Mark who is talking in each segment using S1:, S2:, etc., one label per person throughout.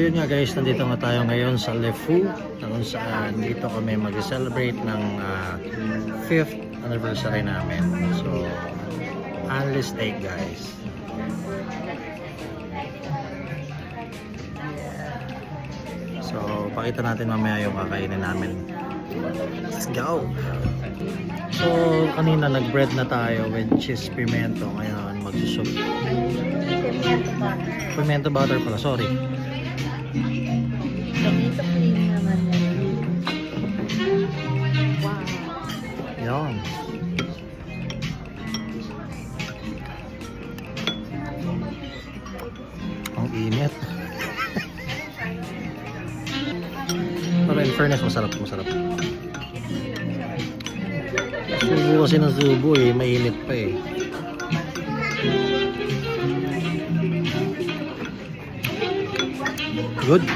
S1: yun nga guys, nandito nga tayo ngayon sa Le Fou, na kung saan dito kami mag-celebrate ng 5th anniversary namin. So, only steak guys. So, pakita natin mamaya yung kakainin namin. Let's go! So, kanina nag-bread na tayo with cheese pimento. Ngayon, magsusup. Pimento butter pala, sorry.
S2: Tomato cream naman yan. Wow.
S1: Yan. Ang init. Pero in fairness, masarap. Subo kasi ng subo eh, mainit pa eh. Good.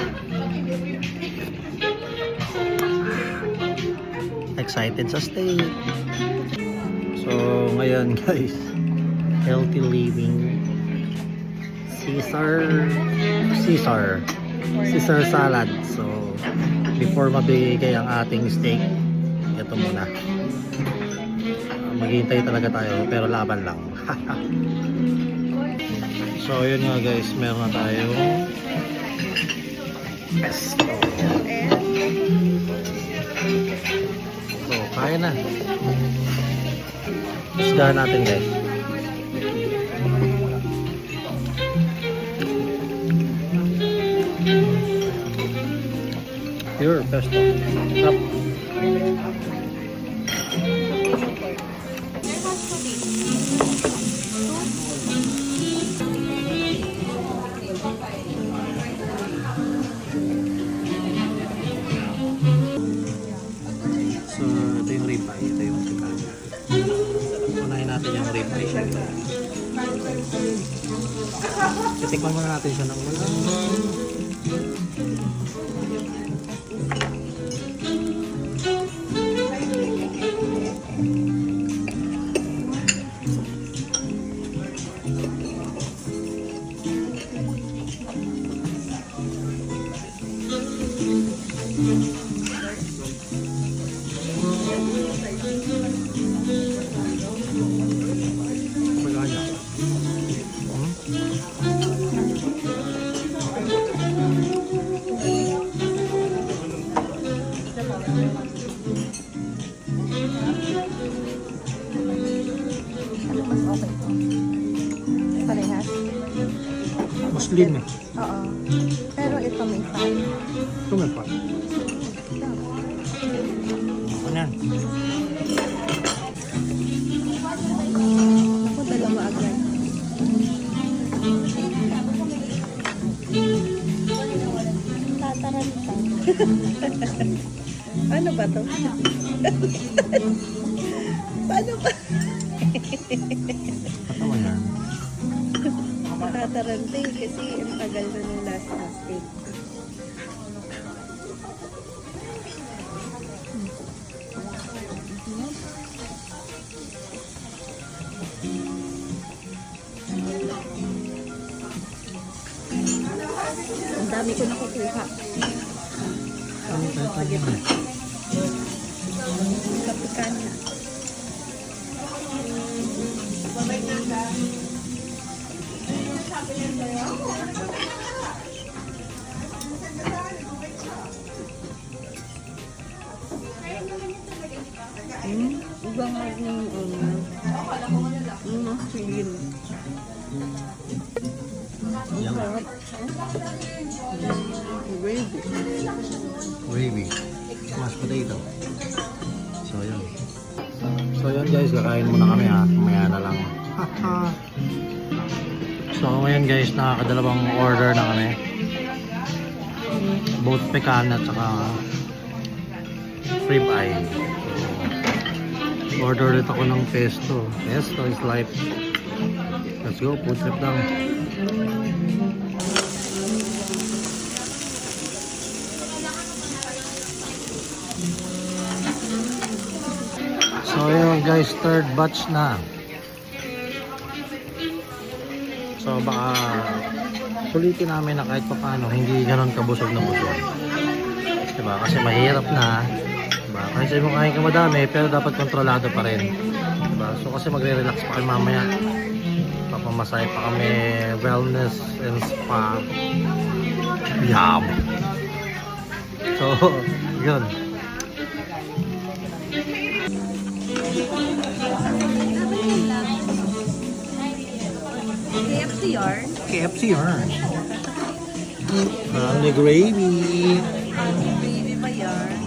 S1: Excited sa steak. So ngayon guys, healthy living, Caesar salad. So before mabigay ang ating steak, ito muna. Maghihintay talaga tayo pero laban lang. So yun nga guys, meron na tayo pesto. So kaya na. Isdahan natin guys. Pure pesto. Sarap. So ito yung ribeye, ito yung chicken. Unahin natin yung ribeye syempre. Titikman muna natin siya ng wala.
S2: Parehas?
S1: Muslim eh.
S2: Oo. Pero ito may fat.
S1: Ito may pa. Ano yan?
S2: Ako dalawa agad. Tataranta. Ano ba to? Paano ba?
S1: Ano yan?
S2: Tataranta kasi ang tagal na ng last na steak. Ang dami ko nakukuha.
S1: Ano tayo tayo?
S2: Kapikan na. Iba nga yung masilin.
S1: Yan.
S2: Gravy.
S1: Gravy. Mashed potato. So yun. So yun guys, kakain muna kami ha. Mamaya na lang. So ngayon guys, nakakadalawang order na kami. Both pecan at saka ribeye. So, order ulit ako ng pesto. Pesto is life. Let's go, food trip lang. So yun guys, third batch na. So baka sulitin namin na kahit pa paano hindi ganun kabusog na busog. Diba? Kasi mahirap na. Diba? Kasi sabi mo kain ka madami pero dapat kontrolado pa rin. Diba? So kasi magre-relax pa kayo mamaya. Papamasay pa kami, wellness and spa. Yum! So, yun.
S2: KFC yarn.
S1: KFC yarn. The gravy.
S2: Baby ba yarn?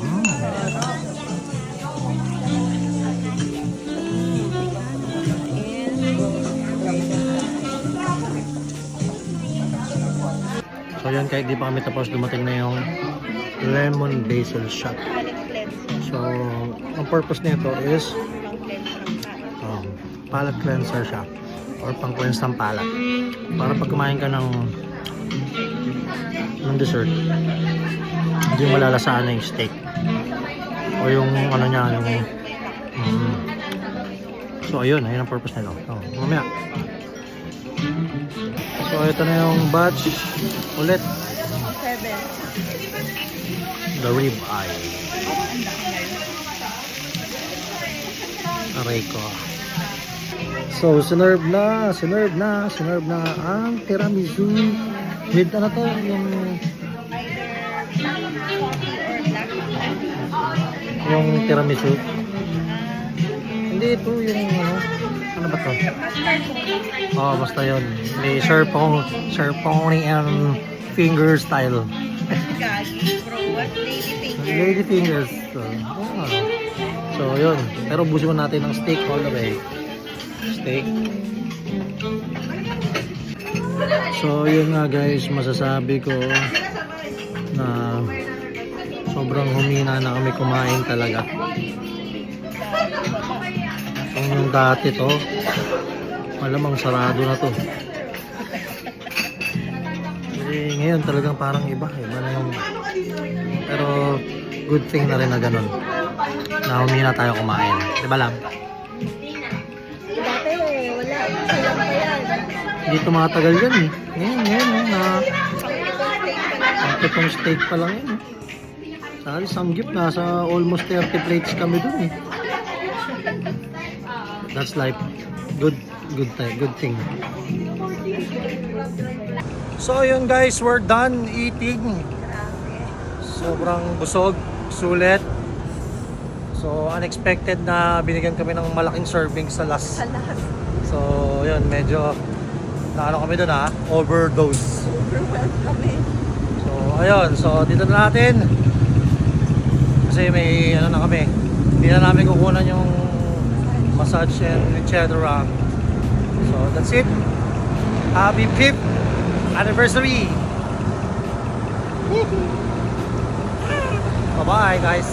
S1: So yun, kahit di pa kami tapos, dumating na yung lemon basil shot.
S2: Palette cleanser.
S1: So, ang purpose nito is
S2: Pang cleanser ang palette.
S1: palate cleanser siya or pang cleanse ng palate. Para pag kumain ka ng dessert, hindi mo malalasaan na yung steak o yung ano niya, yung so ayun ang purpose nito. So, mamaya. So ito na yung batch ulit,
S2: 7.
S1: the rib eye. Aray ko. So, sinerve na ang tiramisu with ano to, yung tiramisu. Hindi ito yung ano ba to? Oh, basta yun. May serpong and finger style.
S2: Gagi, bro. What? Lady finger.
S1: Lady fingers. So, yun. Pero busin mo natin ng steak all the way. Steak. So, yun nga guys, masasabi ko na sobrang humina na kami kumain talaga. Kung dati to, malamang sarado na to. Kasi ngayon talagang parang iba na yung... Pero good thing na rin na ganun. Na humina tayo kumain. Diba lab?
S2: Dati wala. Sayang pa yan.
S1: Hindi tumatagal yan eh. Ngayon na itong steak pa lang yan. Sali samgyup, nasa almost 30 plates kami dun eh. That's life. Good thing. So yun guys, we're done eating. Sobrang busog, sulit. So unexpected na binigyan kami ng malaking serving sa last. So yun, medyo naano kami dun overdose.
S2: Overwhelmed kami.
S1: So ayun, so dito na natin. Kasi may ano na kami. Hindi na namin kukunan yung massage and etc. So that's it. Happy 5th anniversary. Bye bye guys.